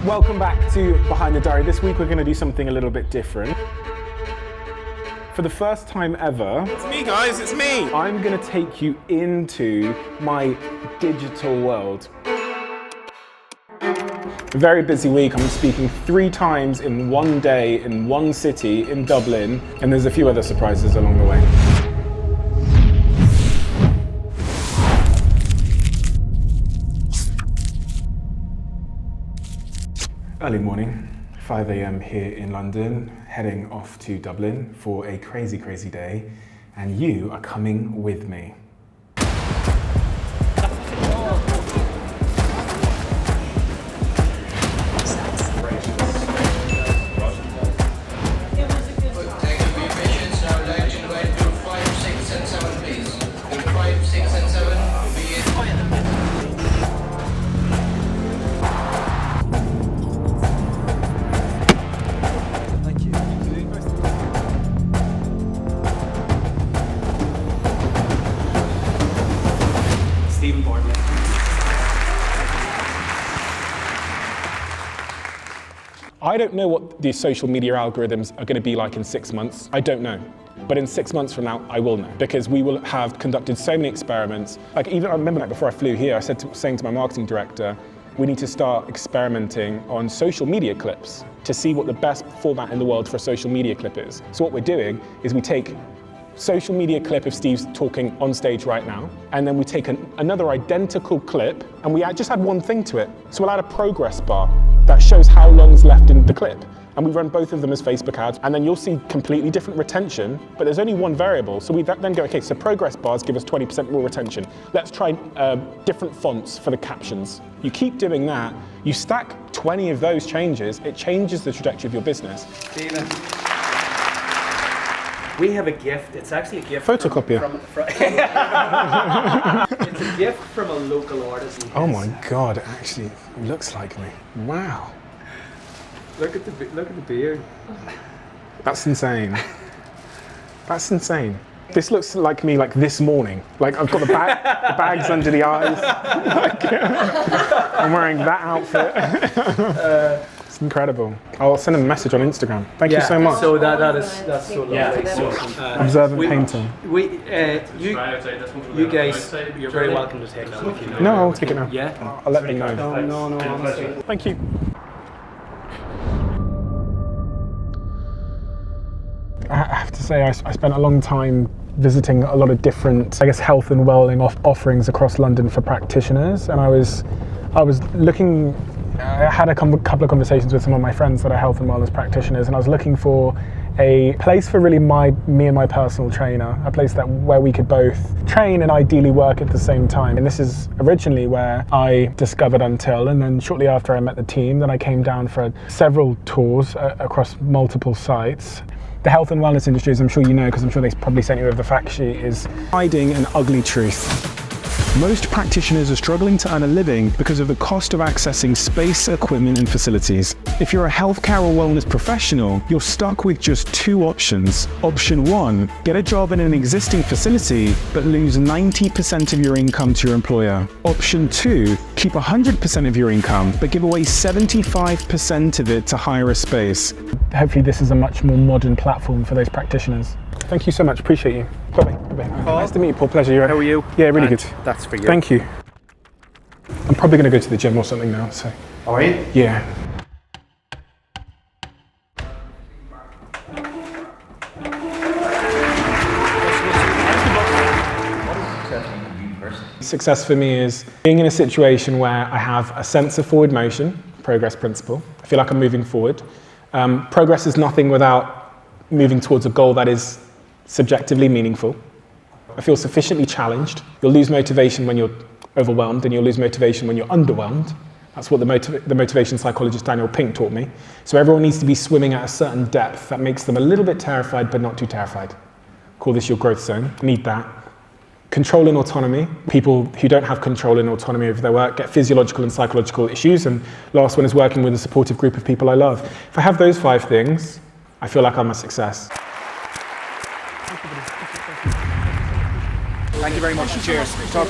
Welcome back to Behind the Diary. This week we're going to do something a little bit different. For the first time ever... It's me, guys, it's me! I'm going to take you into my digital world. A very busy week. I'm speaking 3 times in one day in one city in Dublin, and there's a few other surprises along the way. Early morning, 5 a.m. here in London, heading off to Dublin for a crazy, crazy day, and you are coming with me. I don't know what these social media algorithms are going to be like in 6 months. I don't know. But in 6 months from now, I will know, because we will have conducted so many experiments. Like even I remember before I flew here, I saying to my marketing director, we need to start experimenting on social media clips to see what the best format in the world for a social media clip is. So what we're doing is we take social media clip of Steve's talking on stage right now, and then we take another identical clip, and we just add one thing to it. So we'll add a progress bar that shows how long's left in the clip. And we run both of them as Facebook ads, and then you'll see completely different retention, but there's only one variable. So we then go, okay, so progress bars give us 20% more retention. Let's try different fonts for the captions. You keep doing that, you stack 20 of those changes, it changes the trajectory of your business. Stephen, we have a gift. It's actually a gift. Photocopier. It's a gift from a local artist. Oh my God, it actually looks like me. Wow. Look at the beard. That's insane. That's insane. This looks like me like this morning. Like I've got the bags under the eyes. I'm wearing that outfit. It's incredible. I'll send him a message on Instagram. Thank you so much. So that's so lovely. Observant painter. You guys, you're very welcome to take that with you. No, I'll take it now. Yeah? I'll let them know. No, honestly. Thank you. I have to say, I spent a long time visiting a lot of different, I guess, health and wellbeing offerings across London for practitioners, and I was looking. I had a couple of conversations with some of my friends that are health and wellness practitioners, and I was looking for a place for really me and my personal trainer, a place where we could both train and ideally work at the same time. And this is originally where I discovered Until, and then shortly after I met the team, then I came down for several tours across multiple sites. The health and wellness industry, as I'm sure you know, because I'm sure they probably sent you over the fact sheet, is hiding an ugly truth. Most practitioners are struggling to earn a living because of the cost of accessing space, equipment, and facilities. If you're a healthcare or wellness professional, you're stuck with just 2 options. Option 1, get a job in an existing facility, but lose 90% of your income to your employer. Option 2, keep 100% of your income, but give away 75% of it to hire a space. Hopefully this is a much more modern platform for those practitioners. Thank you so much, appreciate you. Bye-bye. Nice to meet you, Paul, pleasure. How are you? Yeah, really good. That's for you. Thank you. I'm probably going to go to the gym or something now, so. Are you? Yeah. Success for me is being in a situation where I have a sense of forward motion, progress principle. I feel like I'm moving forward. Progress is nothing without moving towards a goal that is subjectively meaningful. I feel sufficiently challenged. You'll lose motivation when you're overwhelmed, and you'll lose motivation when you're underwhelmed. That's what the motivation psychologist Daniel Pink taught me. So everyone needs to be swimming at a certain depth that makes them a little bit terrified, but not too terrified. Call this your growth zone. Need that. Control and autonomy. People who don't have control and autonomy over their work get physiological and psychological issues. And last one is working with a supportive group of people I love. If I have those 5 things, I feel like I'm a success. Thank you very much. Cheers. Talk.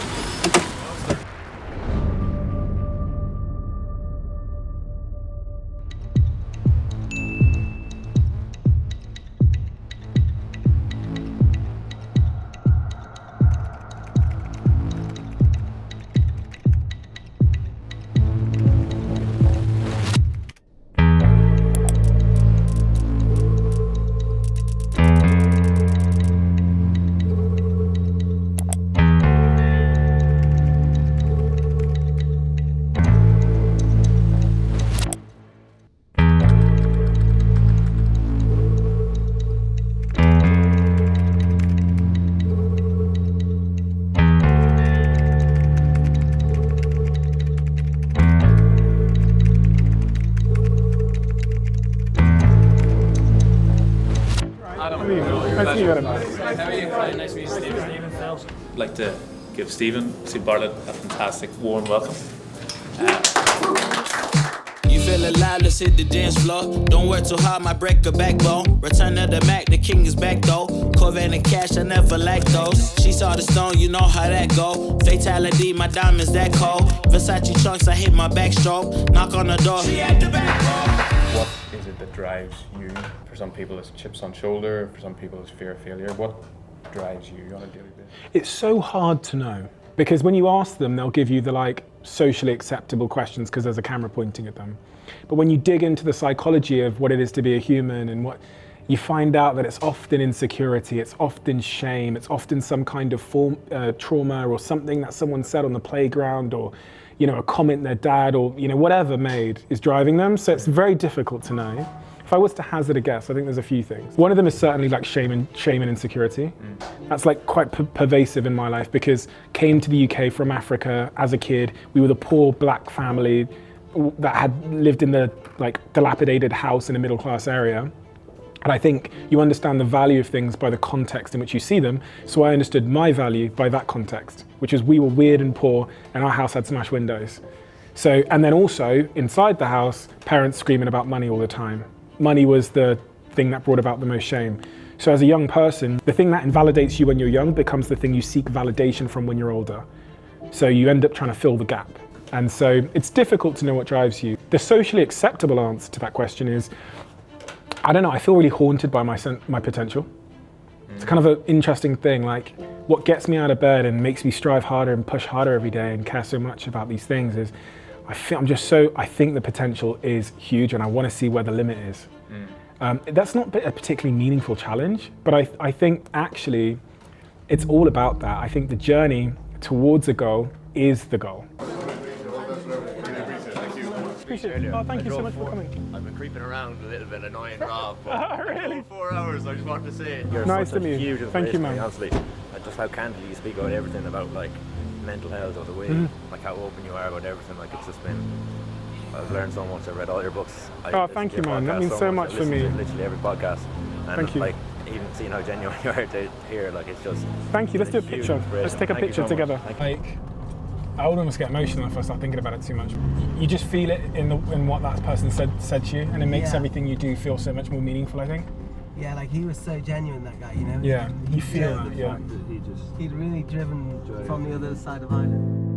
Nice to meet you, Adam. How are you? Hi, nice to meet you, Stephen. I'd like to give Stephen Bartlett a fantastic warm welcome. You feel alive, let's hit the dance floor. Don't work too hard, might break a backbone. Return of the Mac, the king is back though. Corvette and cash, I never lack those. She saw the stone, you know how that go. Fatality, my diamonds that cold. Versace trunks, I hit my backstroke. Knock on the door, she at the back door. What is it that drives you? For some people it's chips on shoulder, for some people it's fear of failure. What drives you on a daily basis? It's so hard to know, because when you ask them, they'll give you the like socially acceptable questions because there's a camera pointing at them. But when you dig into the psychology of what it is to be a human and what, you find out that it's often insecurity, it's often shame, it's often some kind of trauma or something that someone said on the playground, or a comment their dad or whatever made is driving them. So it's very difficult to know. If I was to hazard a guess, I think there's a few things. One of them is certainly like shame and insecurity. That's like quite pervasive in my life, because came to the UK from Africa as a kid. We were the poor black family that had lived in the like dilapidated house in a middle class area. And I think you understand the value of things by the context in which you see them. So I understood my value by that context, which is we were weird and poor and our house had smashed windows. So, and then also inside the house, parents screaming about money all the time. Money was the thing that brought about the most shame. So as a young person, the thing that invalidates you when you're young becomes the thing you seek validation from when you're older. So you end up trying to fill the gap. And so it's difficult to know what drives you. The socially acceptable answer to that question is, I don't know, I feel really haunted by my potential. It's kind of an interesting thing, like what gets me out of bed and makes me strive harder and push harder every day and care so much about these things is I think the potential is huge and I want to see where the limit is. That's not a particularly meaningful challenge, but I think actually it's all about that. I think the journey towards a goal is the goal. Appreciate it. Oh, thank you so much for coming. I've been creeping around a little bit, annoying Rob. But really? 4 hours, I just wanted to say You're nice to meet you. Thank you, man. Honestly, just how candidly you speak about everything about like mental health or the way, like how open you are about everything. Like it's just been, I've learned so much. I've read all your books. Thank you, man. That means so much for me. Literally every podcast. And thank you. Like even seeing how genuine you are to hear, like it's just. Thank you. Let's do a picture. Let's take a picture together. I would almost get emotional if I start thinking about it too much. You just feel it in what that person said to you, and it makes everything you do feel so much more meaningful, I think. Yeah, like he was so genuine, that guy, Yeah, you feel that, yeah. He'd really driven from the other side of Ireland.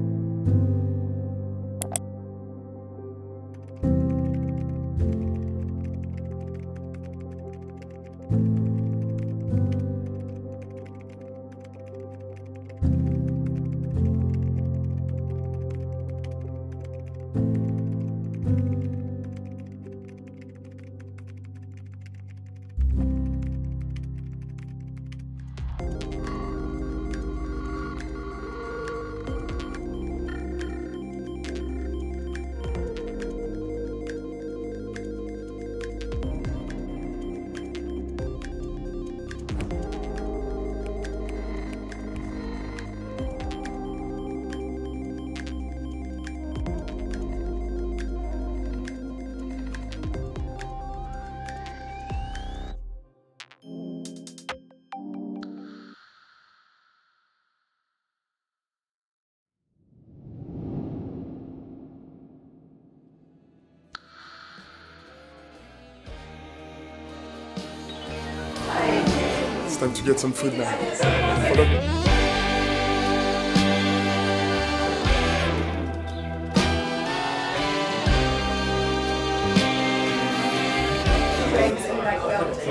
It's time to get some food now. Follow me.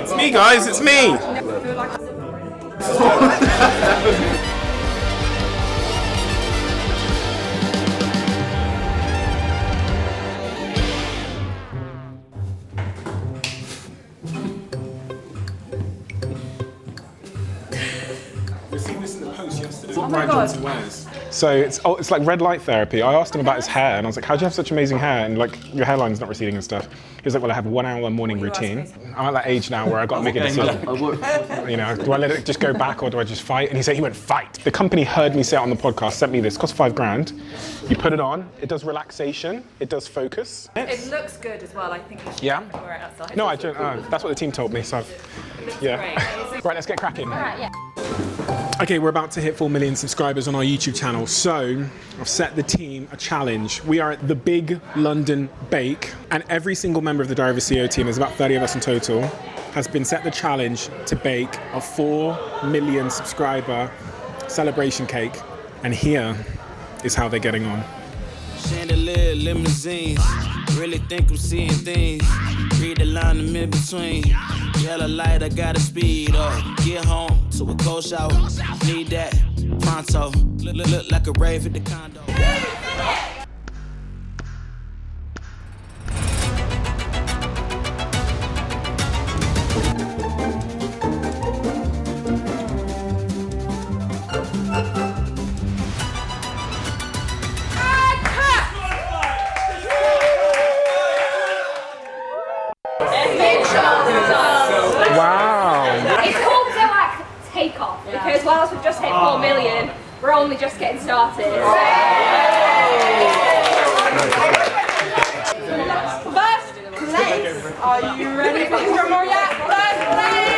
It's me, guys, it's me! We've seen this in the post yesterday. Oh my God. Johnson wears. So it's like red light therapy. I asked him about his hair, and I was like, how do you have such amazing hair? And like, your hairline's not receding and stuff. He was like, well, I have a 1 hour morning routine. I'm at that age now where I've got to make a decision. You know, do I let it just go back or do I just fight? And he said he went fight. The company heard me say it on the podcast, sent me this, cost $5,000. You put it on, it does relaxation, it does focus. It looks good as well, I think you should wear it outside. No, I don't, that's what the team told me, so yeah. Right, let's get cracking. Alright, yeah. Okay, we're about to hit 4 million subscribers on our YouTube channel, so I've set the team a challenge. We are at the big London Bake, and every single member of the Diary of a CEO team, there's about 30 of us in total, has been set the challenge to bake a 4 million subscriber celebration cake, and here is how they're getting on. Chandelier, limousines, really think I'm seeing things. Read the line I'm in between. Yellow light, I gotta speed up. Get home to a cold shower. Need that pronto. Look like a rave at the condo. Wow. It's called DOAC Takeoff because whilst we've just hit 4 million, we're only just getting started. First place, are you ready for this more yet? First place!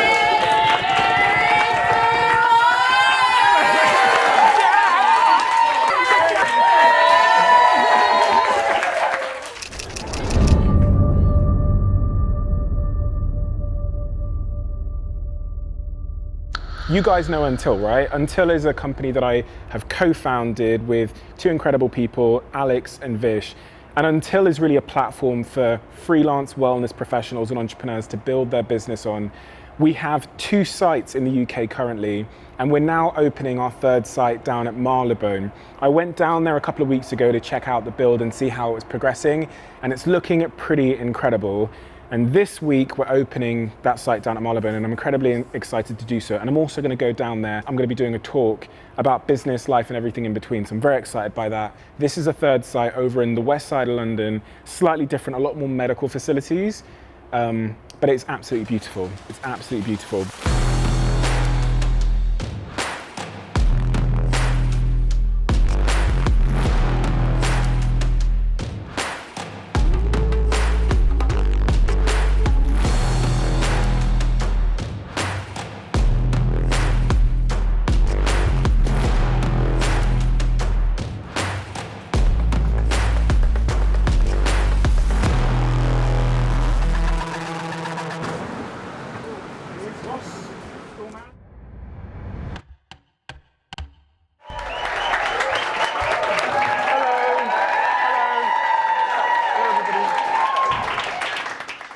You guys know Until, right? Until is a company that I have co-founded with 2 incredible people, Alex and Vish. And Until is really a platform for freelance wellness professionals and entrepreneurs to build their business on. We have 2 sites in the UK currently, and we're now opening our 3rd site down at Marylebone. I went down there a couple of weeks ago to check out the build and see how it was progressing, and it's looking pretty incredible. And this week we're opening that site down at Marylebone, and I'm incredibly excited to do so. And I'm also going to go down there. I'm going to be doing a talk about business, life, and everything in between. So I'm very excited by that. This is a 3rd site over in the west side of London, slightly different, a lot more medical facilities, but it's absolutely beautiful. It's absolutely beautiful.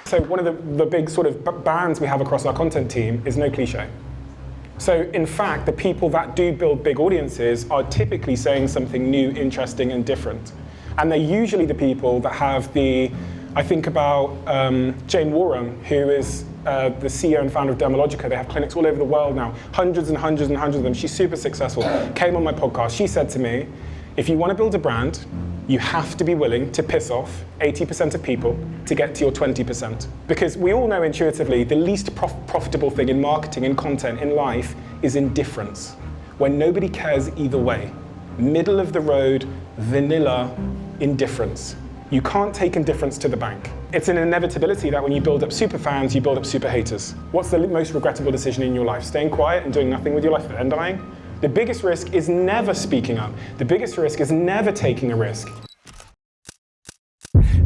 So one of the big sort of bands we have across our content team is no cliche. So in fact, the people that do build big audiences are typically saying something new, interesting, and different. And they're usually the people that have I think about Jane Warren, who is the CEO and founder of Dermalogica. They have clinics all over the world now, hundreds and hundreds and hundreds of them. She's super successful. Came on my podcast. She said to me, if you want to build a brand, you have to be willing to piss off 80% of people to get to your 20%. Because we all know intuitively the least profitable thing in marketing, in content, in life is indifference, when nobody cares either way. Middle of the road, vanilla indifference. You can't take indifference to the bank. It's an inevitability that when you build up super fans, you build up super haters. What's the most regrettable decision in your life? Staying quiet and doing nothing with your life and dying? The biggest risk is never speaking up. The biggest risk is never taking a risk.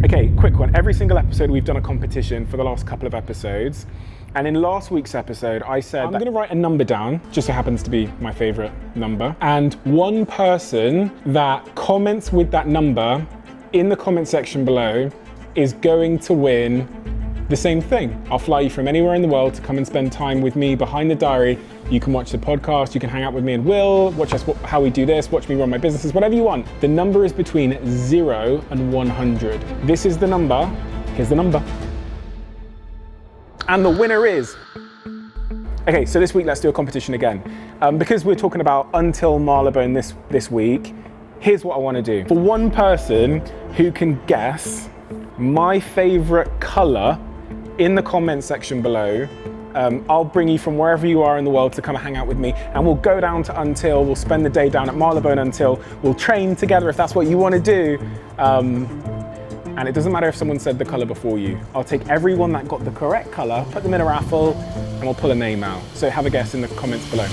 Okay, quick one. Every single episode we've done a competition for the last couple of episodes. And in last week's episode, I said I'm going to write a number down, just so happens to be my favorite number. And one person that comments with that number in the comment section below is going to win the same thing. I'll fly you from anywhere in the world to come and spend time with me behind the diary. You can watch the podcast, you can hang out with me and Will, watch us how we do this, watch me run my businesses, whatever you want. The number is between 0 and 100. This is the number, here's the number. And the winner is... Okay, so this week let's do a competition again. Because we're talking about Until Marylebone this week, Here's what I want to do. For one person who can guess my favorite color in the comment section below, I'll bring you from wherever you are in the world to come and hang out with me, and we'll go down to Until, we'll spend the day down at Marylebone Until, we'll train together if that's what you want to do. And it doesn't matter if someone said the color before you. I'll take everyone that got the correct color, put them in a raffle, and we'll pull a name out. So have a guess in the comments below.